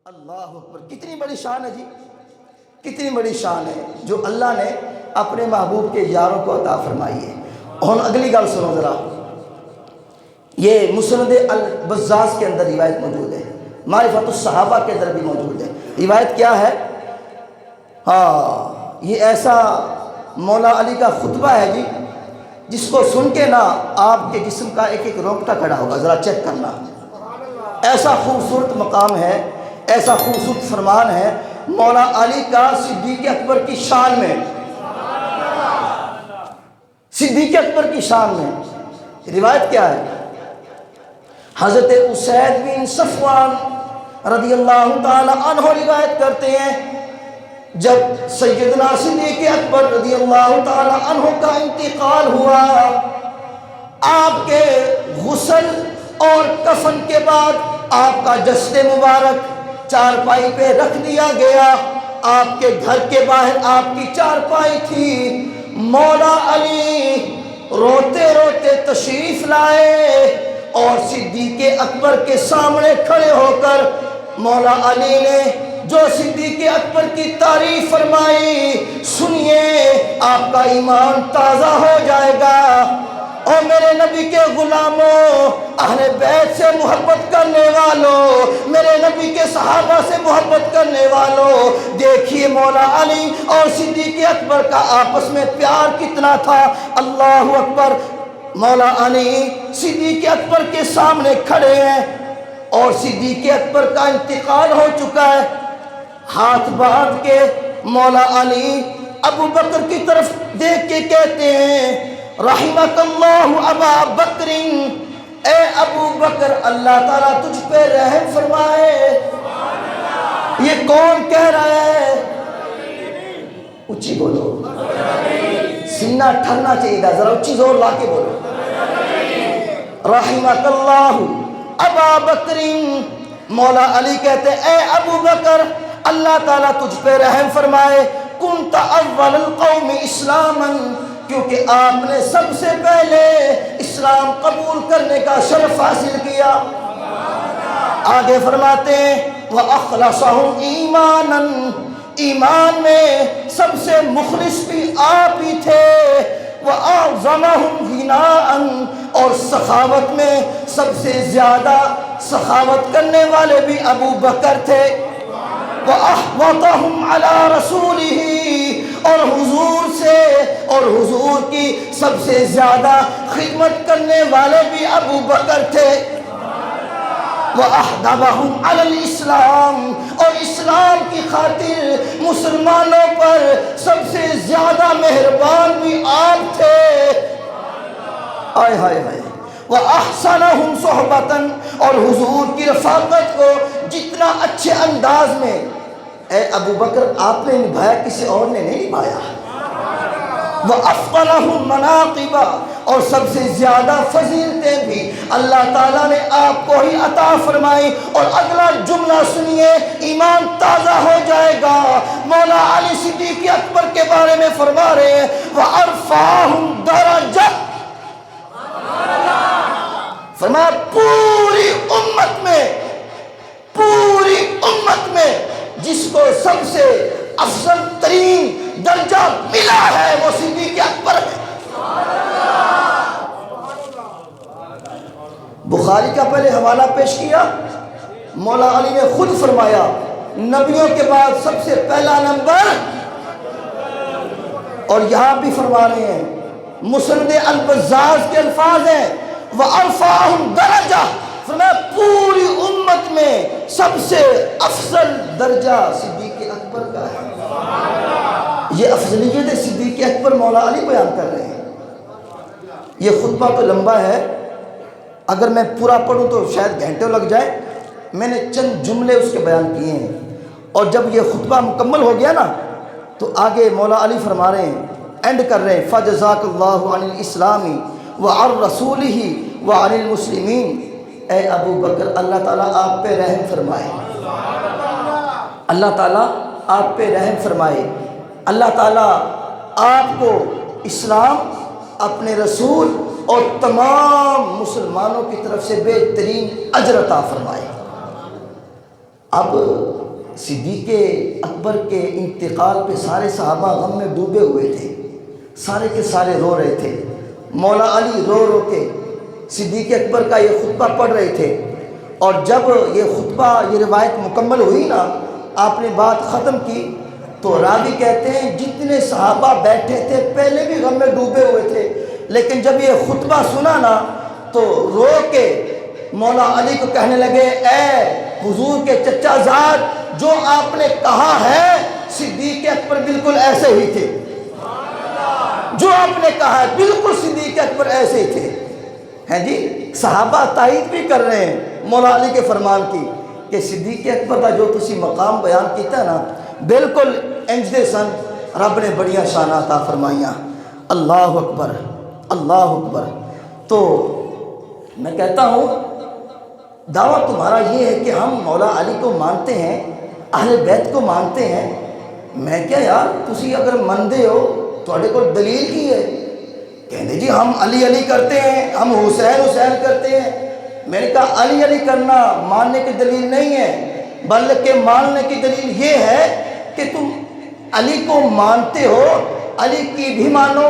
اللہ اکبر، کتنی بڑی شان ہے جی، کتنی بڑی شان ہے جو اللہ نے اپنے محبوب کے یاروں کو عطا فرمائی ہے۔ اور اگلی گل سنو ذرا، یہ مسند البزاز کے اندر روایت موجود ہے، معرفت الصحابہ کے اندر بھی موجود ہے۔ روایت کیا ہے؟ یہ ایسا مولا علی کا خطبہ ہے جی، جس کو سن کے نا آپ کے جسم کا ایک ایک رونگٹا کھڑا ہوگا، ذرا چیک کرنا۔ ایسا خوبصورت مقام ہے، ایسا خوبصورت فرمان ہے مولا علی کا صدیق اکبر کی شان میں، صدیق اکبر کی شان میں۔ روایت کیا ہے؟ حضرت اسید بن صفوان رضی اللہ تعالی عنہ روایت کرتے ہیں، جب سیدنا صدیق اکبر رضی اللہ تعالی عنہ کا انتقال ہوا، آپ کے غسل اور کفن کے بعد آپ کا جسد مبارک چارپائی پہ رکھ دیا گیا۔ آپ کے گھر کے باہر آپ کی چارپائی تھی۔ مولا علی روتے روتے تشریف لائے اور صدیق اکبر کے سامنے کھڑے ہو کر مولا علی نے جو صدیق اکبر کی تعریف فرمائی، سنیے آپ کا ایمان تازہ ہو جائے گا۔ اور میرے نبی کے غلاموں، اہل بیت سے محبت کرنے والوں، میرے نبی کے صحابہ سے محبت کرنے والوں، دیکھیے مولا علی اور صدیق اکبر کا آپس میں پیار کتنا تھا۔ اللہ اکبر۔ مولا علی صدیق اکبر کے سامنے کھڑے ہیں اور صدیق اکبر کا انتقال ہو چکا ہے۔ ہاتھ باندھ کے مولا علی ابو بکر کی طرف دیکھ کے کہتے ہیں، رحمک اللہ ابا بکر، اے ابو بکر اللہ تعالیٰ تجھ پہ رحم فرمائے۔ یہ کون کہہ رہا ہے؟ اچھی بولو، سینہ ٹھرنا چاہیے گا، ذرا اچھی زور لا کے بولو۔ رحمک اللہ ابا بکر، مولا علی کہتے ہیں اے ابو بکر اللہ تعالیٰ تجھ پہ رحم فرمائے، کنت اول القوم اسلاما، کیونکہ آپ نے سب سے پہلے اسلام قبول کرنے کا شرف حاصل کیا۔ آگے فرماتے ہیں وَأَخْلَصَهُمْ إِيمَانًا، ایمان میں سب سے مخلص بھی آپ ہی تھے، وَأَعْظَمَهُمْ غِنَاءً، اور سخاوت میں سب سے زیادہ سخاوت کرنے والے بھی ابو بکر تھے، وَأَحْوَطَهُمْ عَلَىٰ رَسُولِهِ، اور حضور سے اور حضور کی سب سے زیادہ خدمت کرنے والے بھی ابو بکر تھے، وَأَحْدَبَهُمْ عَلَى الْإِسْلَامِ، اور اسلام کی خاطر مسلمانوں پر سب سے زیادہ مہربان بھی آپ تھے۔ آئے ہائے ہائے۔ وَأَحْسَنَهُمْ صُحْبَةً، اور حضور کی رفاقت کو جتنا اچھے انداز میں اے ابو بکر آپ نے نبھایا، کسی اور نے نہیں نبھایا۔ وَأَفْضَلَهُمْ مَنَاقِبًا، اور سب سے زیادہ فضیلتیں بھی اللہ تعالیٰ نے آپ کو ہی عطا فرمائی۔ اور اگلا جملہ سنیے، ایمان تازہ ہو جائے گا۔ مولا علی صدیق اکبر کے بارے میں فرما رہے ہیں وَأَرْفَعَهُمْ دَرَجَةً، فرمایا پوری امت میں جس کو سب سے افضل ترین درجہ ملا ہے وہ صدیق اکبر ہے۔ بخاری کا پہلے حوالہ پیش کیا، مولا علی نے خود فرمایا نبیوں کے بعد سب سے پہلا نمبر، اور یہاں بھی فرما رہے ہیں مسند البزاز کے الفاظ ہیں وَأَرْفَعَهُمْ دَرَجَةً، فرمایا پوری امت میں سب سے افضل درجہ صدیق اکبر کا ہے۔ یہ افضلیت صدیق اکبر مولا علی بیان کر رہے ہیں۔ یہ خطبہ تو لمبا ہے، اگر میں پورا پڑھوں تو شاید گھنٹوں لگ جائے، میں نے چند جملے اس کے بیان کیے ہیں۔ اور جب یہ خطبہ مکمل ہو گیا نا تو آگے مولا علی فرما رہے ہیں، اینڈ کر رہے ہیں فَجَزَاكَ اللَّهُ عَنِ الْإِسْلَامِ وَعَنْ رَسُولِهِ وَعَنِ الْمُسْلِمِينَ، اے ابو بکر اللہ تعالیٰ آپ پہ رحم فرمائے، اللہ تعالیٰ آپ پہ رحم فرمائے، اللہ تعالیٰ آپ کو اسلام، اپنے رسول اور تمام مسلمانوں کی طرف سے بہترین اجر عطا فرمائے۔ اب صدیق اکبر کے انتقال پہ سارے صحابہ غم میں ڈوبے ہوئے تھے، سارے کے سارے رو رہے تھے۔ مولا علی رو رو کے صدیق اکبر کا یہ خطبہ پڑھ رہے تھے، اور جب یہ خطبہ، یہ روایت مکمل ہوئی نا، آپ نے بات ختم کی، تو راوی کہتے ہیں جتنے صحابہ بیٹھے تھے پہلے بھی غم میں ڈوبے ہوئے تھے، لیکن جب یہ خطبہ سنا نا تو رو کے مولا علی کو کہنے لگے، اے حضور کے چچا زاد، جو آپ نے کہا ہے صدیق اکبر بالکل ایسے ہی تھے، جو آپ نے کہا ہے بالکل صدیق اکبر ایسے ہی تھے۔ ہیں جی، صحابہ تائید بھی کر رہے ہیں مولا علی کے فرمان کی کہ صدیق اکبر کا جو تسی مقام بیان کیتا نا بالکل انج دے سن، رب نے بڑیاں شاناں عطا فرمائیاں۔ اللہ اکبر، اللہ اکبر۔ تو میں کہتا ہوں دعویٰ تمہارا یہ ہے کہ ہم مولا علی کو مانتے ہیں، اہل بیت کو مانتے ہیں۔ میں کیا یار، تسی اگر مندے ہو تھوڑے کو دلیل کی ہے؟ کہنے جی ہم علی علی کرتے ہیں، ہم حسین حسین کرتے ہیں۔ میں نے کہا علی علی کرنا ماننے کی دلیل نہیں ہے، بلکہ ماننے کی دلیل یہ ہے کہ تم علی کو مانتے ہو، علی کی بھی مانو۔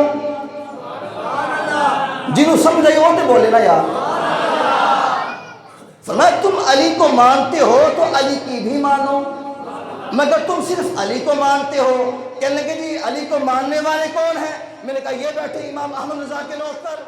جنہوں سمجھ ہو تو بولے نا یار۔ فرمایا تم علی کو مانتے ہو تو علی کی بھی مانو، مگر تم صرف علی کو مانتے ہو۔ کہنے لگے جی علی کو ماننے والے کون ہیں؟ میں نے کہا یہ بیٹھے امام احمد رضا کے نوکر۔